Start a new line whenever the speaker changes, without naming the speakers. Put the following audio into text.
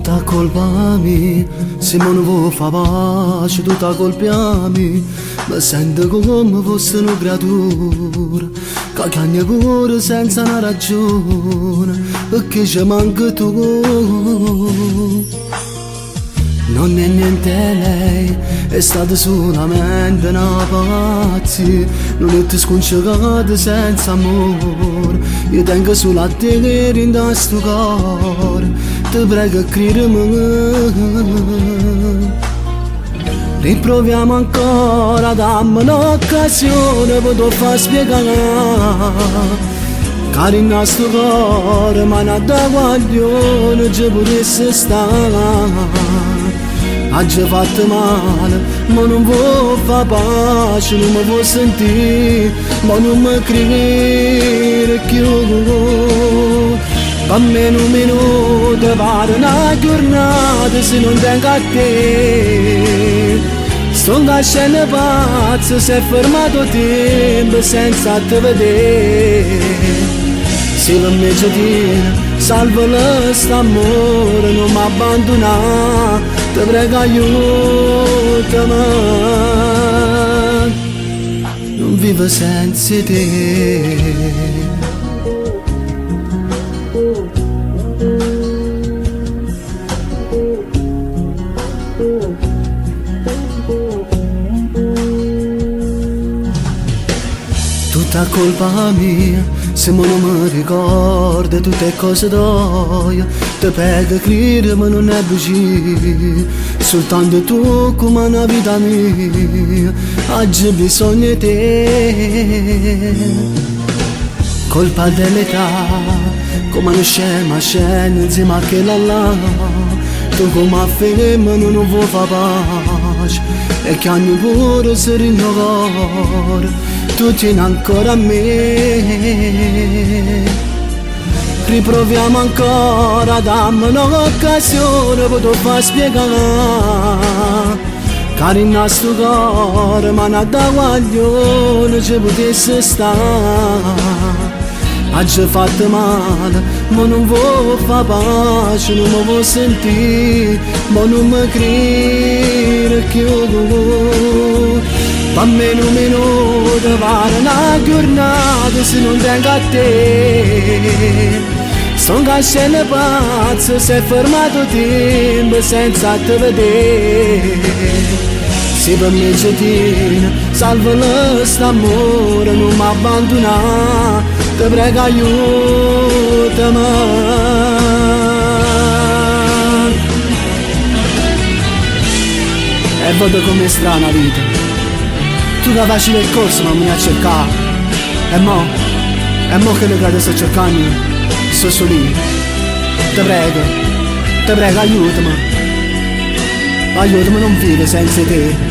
Tutta colpa mia, se non vuoi fa pace, tutta colpa mia, mi sento come fosse una creatura, che cagna pure senza una ragione, perché ci manca tu. Non è niente lei, è stata solamente una pazzia, non è sconcertata senza amore, io tengo solo a te che rinda sto cuore, ti prego credimi. Riproviamo ancora, dammi un'occasione per far spiegare che il nostro cuore ma non da guaglione ci potesse stare. Oggi fatto male, ma non vuoi fa pace, non mi vuoi sentire, ma non mi credere più. Per me un minuto vale una giornata se non tengo a te. Sto nascendo pazzo, si è fermato tempo senza te vedere. Se per me ci tiene, salva l'amore, non mi abbandonare, ti prego aiutami. Non vivo senza te. Tutta colpa mia, se non mi ricordo tutte cose d'oia, ti prego credere ma non è bugia, soltanto tu come una vita mia, oggi bisogna di te. Colpa dell'età, come una scema scena insieme a quella là, tu come a fine ma non vuoi fa pace, e che hanno pure se rinnovare. Tu tieni ancora a me. Riproviamo ancora, dammi un'occasione per far spiegare che il nostro cuore ma non da guaglione ci potesse stare. Oggi fatto male, ma non vuoi fa pace, non mi vuoi sentire, ma non mi credere più. Per me un minuto vale una giornata se non tengo a te. Sto nascendo pazzo, si è fermato tempo senza te vedere. Se per me ci tiene, salva l'amore, non mi abbandonare, ti prego aiutami. E vedo com'è strana vita. Tu che facile il corso ma mi vieni a cercare. E mo che le cade sto cercando, sto solo lì. Ti prego aiutami. Aiutami, non vivo senza te.